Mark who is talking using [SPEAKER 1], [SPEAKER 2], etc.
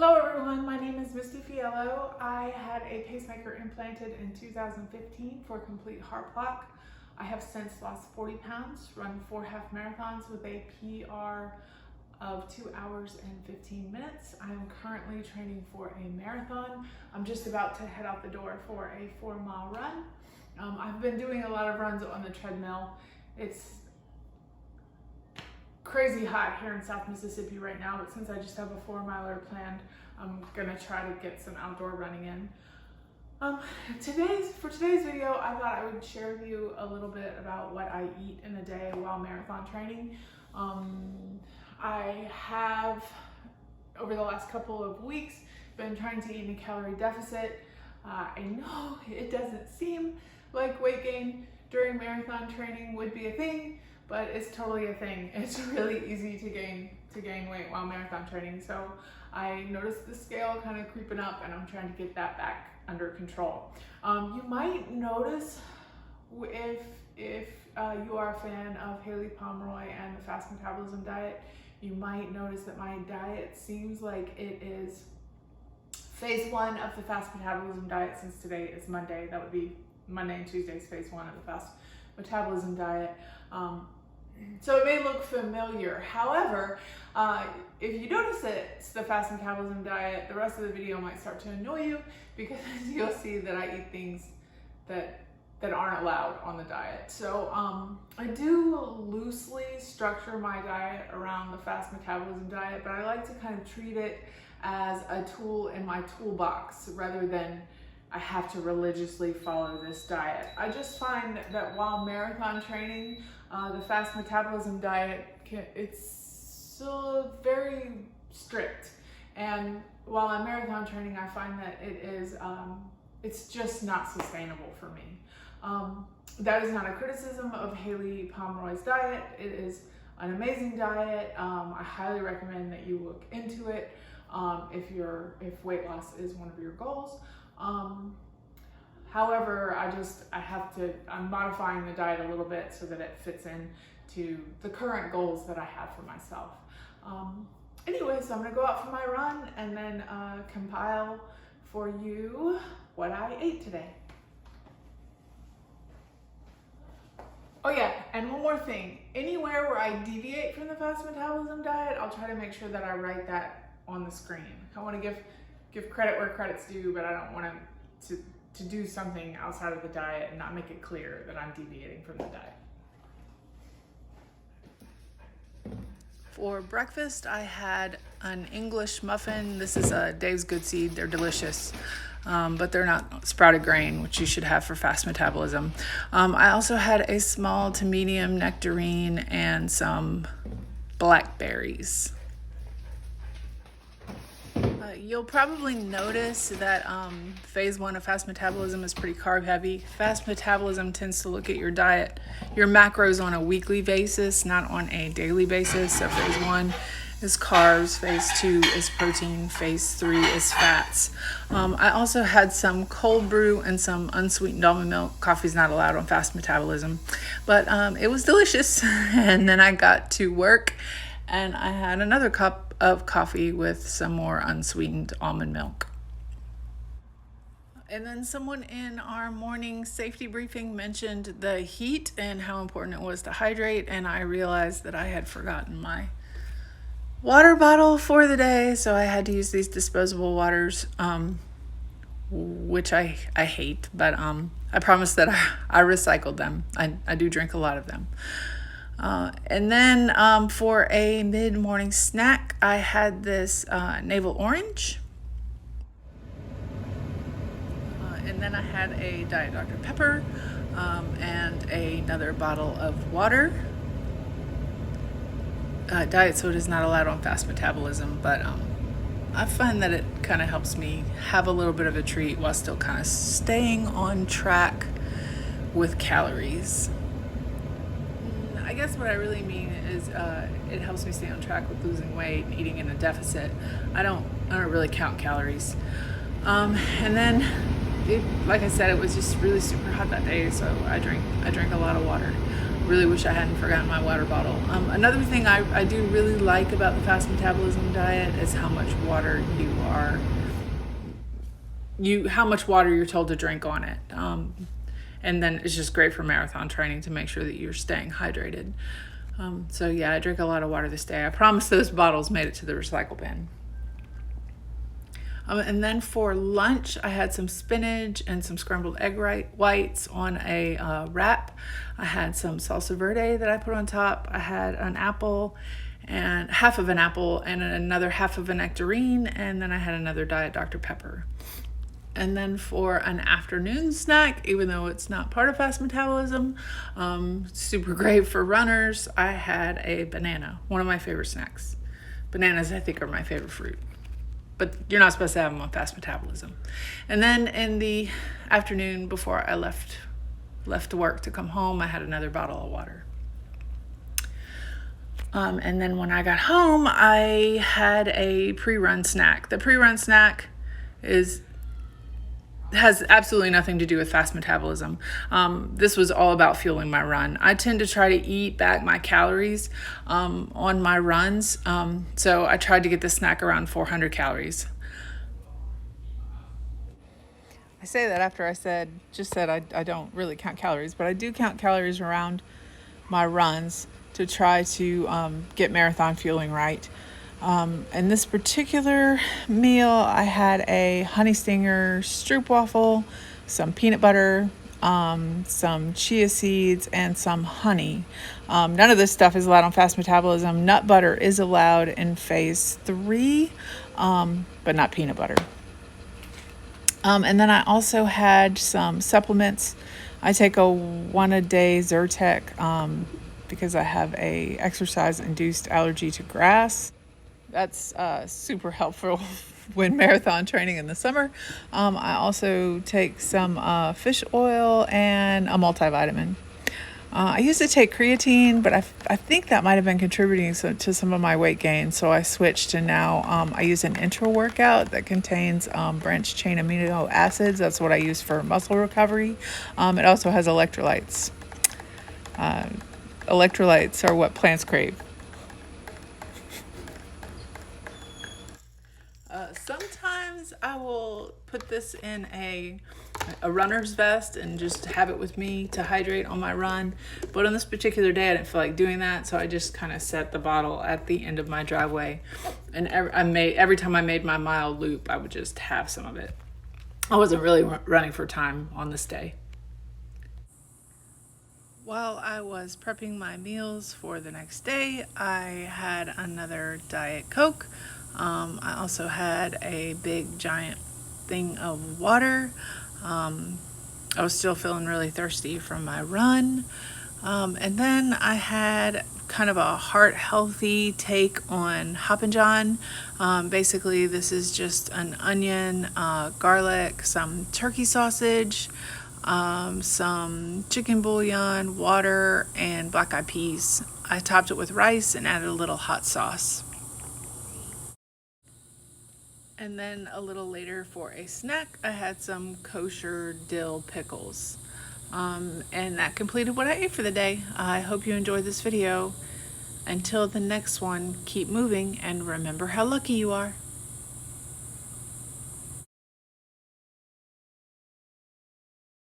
[SPEAKER 1] Hello everyone, my name is Misty Fiello. I had a pacemaker implanted in 2015 for complete heart block. I have since lost 40 pounds, run 4 half marathons with a PR of 2 hours and 15 minutes. I am currently training for a marathon. I'm just about to head out the door for a 4-mile run. I've been doing a lot of runs on the treadmill. It's crazy hot here in South Mississippi right now, but since I just have a 4-miler planned, I'm gonna try to get some outdoor running in. For today's video, I thought I would share with you a little bit about what I eat in a day while marathon training. I have, over the last couple of weeks, been trying to eat in a calorie deficit. I know it doesn't seem like weight gain during marathon training would be a thing, but it's totally a thing. It's really easy to gain weight while marathon training. So I noticed the scale kind of creeping up, and I'm trying to get that back under control. You might notice if you are a fan of Haley Pomeroy and the Fast Metabolism Diet, you might notice that my diet seems like it is phase 1 of the Fast Metabolism Diet. Since today is Monday, that would be Monday and Tuesday's phase 1 of the Fast Metabolism Diet. So it may look familiar. However, if you notice that it's the Fast Metabolism Diet, the rest of the video might start to annoy you because you'll see that I eat things that aren't allowed on the diet. So I do loosely structure my diet around the Fast Metabolism Diet, but I like to kind of treat it as a tool in my toolbox rather than I have to religiously follow this diet. I just find that while marathon training, the Fast Metabolism Diet, it's still very strict. And while I'm marathon training, I find that it is, it's just not sustainable for me. That is not a criticism of Haley Pomeroy's diet. It is an amazing diet. I highly recommend that you look into it if weight loss is one of your goals. However, I'm modifying the diet a little bit so that it fits in to the current goals that I have for myself. Anyway, so I'm gonna go out for my run and then compile for you what I ate today. Oh yeah, and one more thing. Anywhere where I deviate from the Fast Metabolism Diet, I'll try to make sure that I write that on the screen. I want to give credit where credit's due, but I don't want to do something outside of the diet and not make it clear that I'm deviating from the diet. For breakfast, I had an English muffin. This is a Dave's Good Seed. They're delicious, but they're not sprouted grain, which you should have for fast metabolism. I also had a small to medium nectarine and some blackberries. You'll probably notice that phase 1 of fast metabolism is pretty carb heavy. Fast metabolism tends to look at your diet, your macros on a weekly basis, not on a daily basis. So phase 1 is carbs, phase 2 is protein, phase 3 is fats. I also had some cold brew and some unsweetened almond milk. Coffee's not allowed on fast metabolism, but it was delicious. And then I got to work and I had another cup of coffee with some more unsweetened almond milk. And then someone in our morning safety briefing mentioned the heat and how important it was to hydrate, and I realized that I had forgotten my water bottle for the day, so I had to use these disposable waters, which I hate, but I promised that I recycled them. I do drink a lot of them. And then for a mid-morning snack, I had this navel orange. And then I had a Diet Dr. Pepper and another bottle of water. Diet soda is not allowed on fast metabolism, but I find that it kind of helps me have a little bit of a treat while still kind of staying on track with calories. I guess what I really mean is it helps me stay on track with losing weight and eating in a deficit. I don't really count calories. And then, like I said, it was just really super hot that day, so I drank a lot of water. really wish I hadn't forgotten my water bottle. Another thing I do really like about the Fast Metabolism Diet is how much water how much water you're told to drink on it. And then it's just great for marathon training to make sure that you're staying hydrated. So yeah, I drank a lot of water this day. I promise those bottles made it to the recycle bin. And then for lunch, I had some spinach and some scrambled egg whites on a wrap. I had some salsa verde that I put on top. I had an apple and half of an apple and another half of a nectarine, and then I had another Diet Dr. Pepper. And then for an afternoon snack, even though it's not part of fast metabolism, super great for runners, I had a banana, one of my favorite snacks. Bananas, I think, are my favorite fruit, but you're not supposed to have them on fast metabolism. And then in the afternoon, before I left to work to come home, I had another bottle of water. And then when I got home, I had a pre-run snack. The pre-run snack has absolutely nothing to do with fast metabolism. This was all about fueling my run. I tend to try to eat back my calories on my runs. So I tried to get this snack around 400 calories. I say that after I just said I don't really count calories, but I do count calories around my runs to try to get marathon fueling right. In this particular meal, I had a honey stinger stroopwafel, some peanut butter, some chia seeds, and some honey. None of this stuff is allowed on fast metabolism. Nut butter is allowed in phase 3, but not peanut butter. And then I also had some supplements. I take a 1-a-day Zyrtec because I have a exercise-induced allergy to grass. That's super helpful when marathon training in the summer. I also take some fish oil and a multivitamin. I used to take creatine, but I think that might have been contributing to some of my weight gain. So I switched to now I use an intra-workout that contains branched chain amino acids. That's what I use for muscle recovery. It also has electrolytes. Electrolytes are what plants crave. Sometimes I will put this in a runner's vest and just have it with me to hydrate on my run. But on this particular day, I didn't feel like doing that, so I just kind of set the bottle at the end of my driveway. And every time I made my mile loop, I would just have some of it. I wasn't really running for time on this day. While I was prepping my meals for the next day, I had another Diet Coke. I also had a big giant thing of water. I was still feeling really thirsty from my run. And then I had kind of a heart healthy take on Hoppin' John. Basically, this is just an onion, garlic, some turkey sausage, some chicken bouillon, water, and black eyed peas. I topped it with rice and added a little hot sauce. And then a little later for a snack, I had some kosher dill pickles. And that completed what I ate for the day. I hope you enjoyed this video. Until the next one, keep moving and remember how lucky you are.